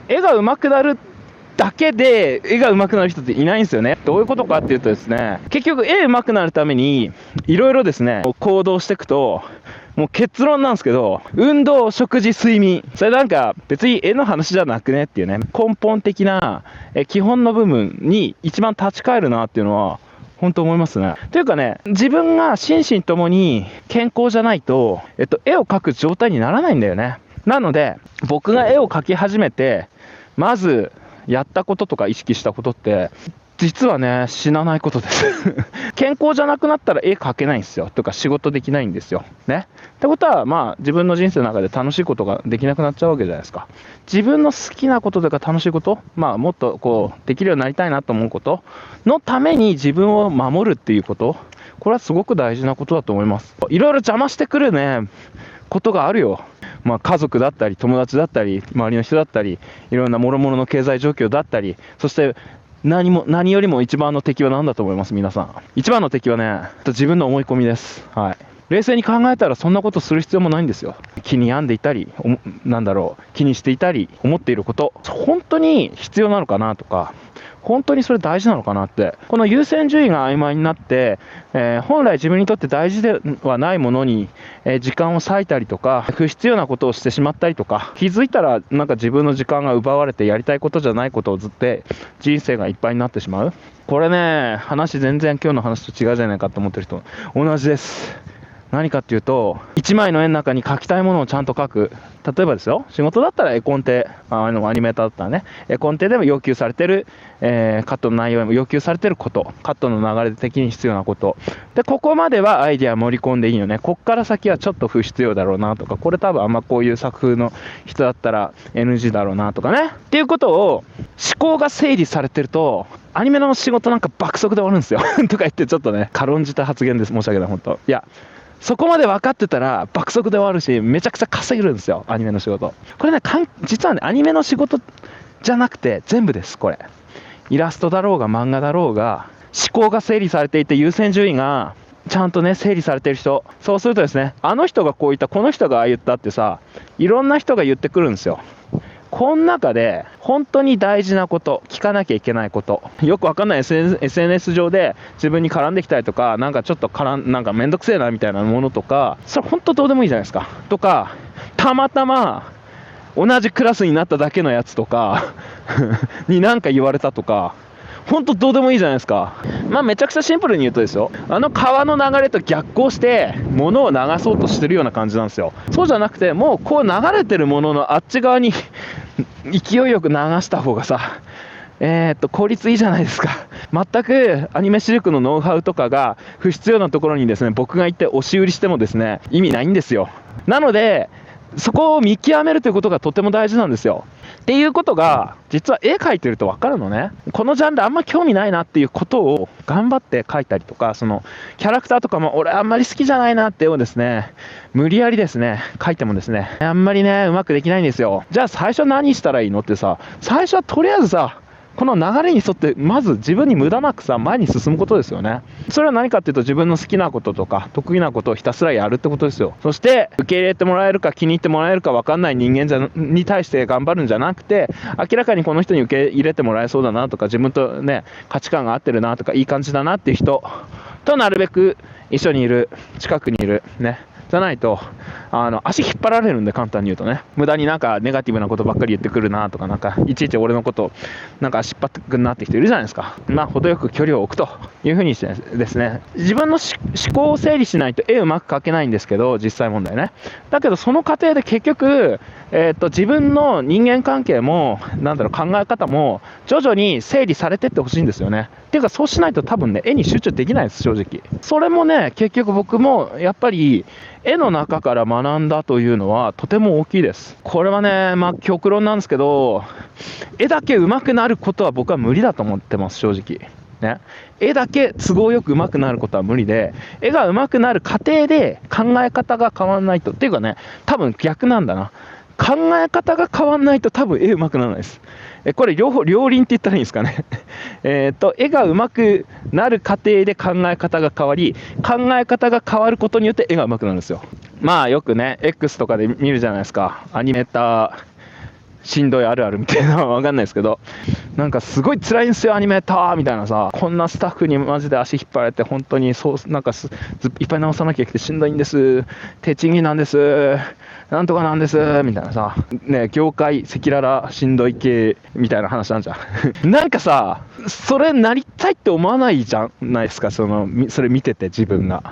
絵が上手くなるだけで絵が上手くなる人っていないんですよね。どういうことかっていうとですね、結局絵上手くなるためにいろいろですね行動していくと、もう結論なんですけど、運動、食事、睡眠、それなんか別に絵の話じゃなくねっていうね、根本的な基本の部分に一番立ち返るなっていうのは本当思いますね。というかね、自分が心身ともに健康じゃないと、絵を描く状態にならないんだよね。なので僕が絵を描き始めてまずやったこととか意識したことって実はね、死なないことです健康じゃなくなったら絵描けないんですよとか仕事できないんですよね。ってことはまあ自分の人生の中で楽しいことができなくなっちゃうわけじゃないですか。自分の好きなこととか楽しいこと、まあもっとこうできるようになりたいなと思うことのために自分を守るっていうこと、これはすごく大事なことだと思います。いろいろ邪魔してくるねことがあるよ。まあ、家族だったり友達だったり周りの人だったりいろんな諸々の経済状況だったり、そして何よりも一番の敵は何だと思います？皆さん一番の敵はね、自分の思い込みです。はい、冷静に考えたらそんなことする必要もないんですよ。気に病んでいたり気にしていたり思っていること、本当に必要なのかなとか、本当にそれ大事なのかなって、この優先順位が曖昧になって、本来自分にとって大事ではないものに、時間を割いたりとか不必要なことをしてしまったりとか、気づいたらなんか自分の時間が奪われてやりたいことじゃないことをずっと人生がいっぱいになってしまう。これね、話全然今日の話と違うじゃないかと思ってる人同じです。何かっていうと、1枚の絵の中に描きたいものをちゃんと描く。例えばですよ、仕事だったら絵コンテ、アニメーターだったらね、絵コンテでも要求されてる、カットの内容でも要求されてること、カットの流れ的に必要なこと。で、ここまではアイデア盛り込んでいいよね。こっから先はちょっと不必要だろうなとか、これ多分あんまこういう作風の人だったら NG だろうなとかね。っていうことを思考が整理されてると、アニメの仕事なんか爆速で終わるんですよとか言ってちょっとね、軽んじた発言です。申し訳ない、本当。いや、そこまで分かってたら爆速で終わるし、めちゃくちゃ稼げるんですよ、アニメの仕事。これね、実はね、アニメの仕事じゃなくて全部です。これイラストだろうが漫画だろうが、思考が整理されていて優先順位がちゃんとね整理されている人、そうするとですね、あの人がこう言った、この人がああ言ったってさ、いろんな人が言ってくるんですよ。この中で本当に大事なこと、聞かなきゃいけないこと、よくわかんない SNS 上で自分に絡んできたりとか、なんかちょっとなんかめんどくせえなみたいなものとか、それ本当どうでもいいじゃないですか。とか、たまたま同じクラスになっただけのやつとかに何か言われたとか、本当どうでもいいじゃないですか。まあめちゃくちゃシンプルに言うとですよ、あの川の流れと逆行して物を流そうとしてるような感じなんですよ。そうじゃなくて、もうこう流れてるもののあっち側に勢いよく流した方がさ、効率いいじゃないですか。全くアニメシルクのノウハウとかが不必要なところにですね、僕が行って押し売りしてもですね、意味ないんですよ。なのでそこを見極めるということがとても大事なんですよ。っていうことが実は絵描いてると分かるのね。このジャンルあんま興味ないなっていうことを頑張って描いたりとか、そのキャラクターとかも俺あんまり好きじゃないなって絵をですね、無理やりですね描いてもですね、あんまりねうまくできないんですよ。じゃあ最初何したらいいのってさ、最初はとりあえずさ、この流れに沿ってまず自分に無駄なくさ前に進むことですよね。それは何かっていうと、自分の好きなこととか得意なことをひたすらやるってことですよ。そして受け入れてもらえるか気に入ってもらえるか分かんない人間に対して頑張るんじゃなくて、明らかにこの人に受け入れてもらえそうだなとか、自分とね価値観が合ってるなとか、いい感じだなっていう人となるべく一緒にいる、近くにいるね、じゃないと足引っ張られるんで、簡単に言うとね、無駄になんかネガティブなことばっかり言ってくるなとか、なんかいちいち俺のことなんか足引っ張ってくるなって人いるじゃないですか。まあ程よく距離を置くというふうにしてですね、自分の思考を整理しないと絵うまく描けないんですけど、実際問題ね。だけどその過程で結局自分の人間関係も考え方も徐々に整理されてってほしいんですよね。っていうか、そうしないと多分ね絵に集中できないです、正直。それもね、結局僕もやっぱり絵の中から学んだというのはとても大きいです。これはね、まあ極論なんですけど、絵だけ上手くなることは僕は無理だと思ってます、正直ね。絵だけ都合よく上手くなることは無理で、絵が上手くなる過程で考え方が変わらないと。っていうかね、多分逆なんだな。考え方が変わらないと多分絵上手くならないです。これ両輪って言ったらいいんですかね絵が上手くなる過程で考え方が変わり、考え方が変わることによって絵が上手くなるんですよ。まあよくね X とかで見るじゃないですか、アニメーターしんどいあるあるみたいなのはわかんないですけど、なんかすごい辛いんですよアニメーターみたいなさ、こんなスタッフにマジで足引っ張られて本当にそうなんかいっぱい直さなきゃいけなくてしんどいんです、低賃金なんです、なんとかなんですみたいなさ、ね、業界赤裸々しんどい系みたいな話なんじゃんなんかさ、それなりたいって思わないじゃないですか、それ見てて自分が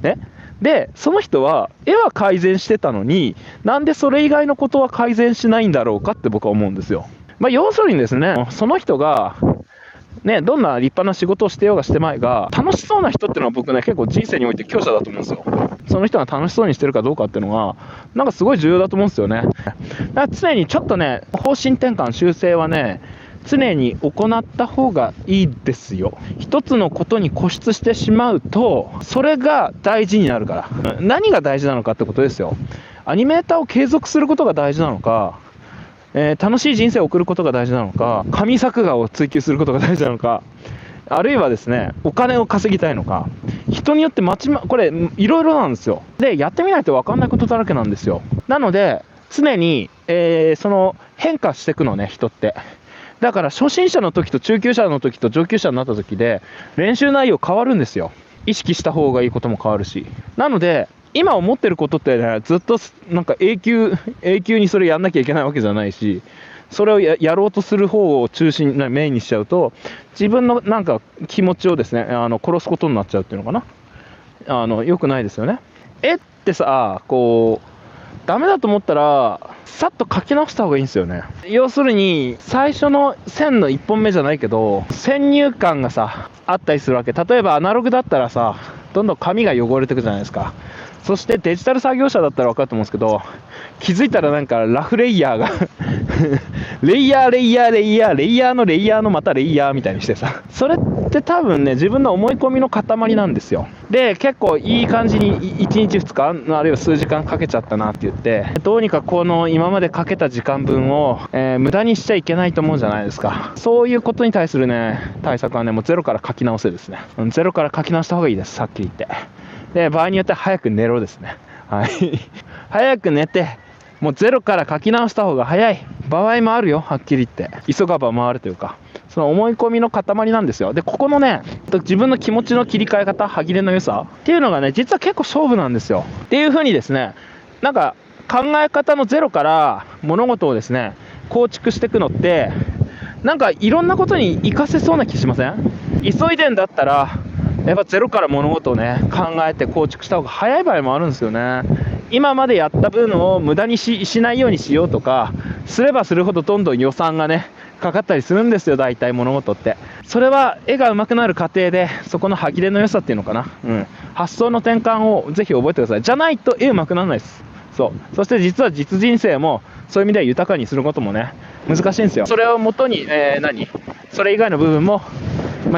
ね。でその人は絵は改善してたのに、なんでそれ以外のことは改善しないんだろうかって僕は思うんですよ。要するにですね、その人がね、どんな立派な仕事をしてようがしてまいが、楽しそうな人っていうのは僕ね、結構人生において強者だと思うんですよ。その人が楽しそうにしてるかどうかっていうのは、なんかすごい重要だと思うんですよね。だから常にちょっとね、方針転換、修正はね、常に行った方がいいですよ。一つのことに固執してしまうと、それが大事になるから。何が大事なのかってことですよ。アニメーターを継続することが大事なのか、楽しい人生を送ることが大事なのか、神作画を追求することが大事なのか、あるいはですね、お金を稼ぎたいのか、人によってこれいろいろなんですよ。で、やってみないと分かんないことだらけなんですよ。なので常に、その変化していくのね、人って。だから初心者の時と中級者の時と上級者になった時で練習内容変わるんですよ。意識した方がいいことも変わるし。なので今思ってることってね、ずっとなんか永久にそれやんなきゃいけないわけじゃないし、それを やろうとする方を中心なメインにしちゃうと、自分のなんか気持ちをですね、殺すことになっちゃうっていうのかな。良くないですよね。絵ってさ、こうダメだと思ったらさっと書き直した方がいいんですよね。要するに最初の線の1本目じゃないけど、先入観がさあったりするわけ。例えばアナログだったらさ、どんどん紙が汚れていくじゃないですか。そしてデジタル作業者だったら分かると思うんですけど、気づいたらなんかラフレイヤーがレイヤーのレイヤーのまたレイヤーみたいにしてさ、それって多分ね、自分の思い込みの塊なんですよ。で結構いい感じに1日2日あるいは数時間かけちゃったなって言って、どうにかこの今までかけた時間分を、無駄にしちゃいけないと思うじゃないですか。そういうことに対するね対策はね、もうゼロから書き直せですね。ゼロから書き直した方がいいです、さっき言って。で場合によっては早く寝ろですね。はい早く寝て、もうゼロから書き直した方が早い場合もあるよ、はっきり言って。急がば回るというか、その思い込みの塊なんですよ。でここのね、自分の気持ちの切り替え方、歯切れの良さっていうのがね、実は結構勝負なんですよ。っていう風にですね、なんか考え方のゼロから物事をですね構築していくのって、なんかいろんなことに活かせそうな気しません？急いでんだったらやっぱゼロから物事をね考えて構築した方が早い場合もあるんですよね。今までやった分を無駄に しないようにしようとかすればするほど、どんどん予算がねかかったりするんですよ、大体物事って。それは絵が上手くなる過程で、そこの歯切れの良さっていうのかな、発想の転換をぜひ覚えてください。じゃないと絵上手くならないです。そして実は実人生もそういう意味では豊かにすることもね難しいんですよ。それをもとに、それ以外の部分も、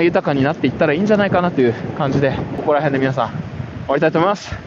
豊かになっていったらいいんじゃないかなという感じで、ここら辺で皆さん終わりたいと思います。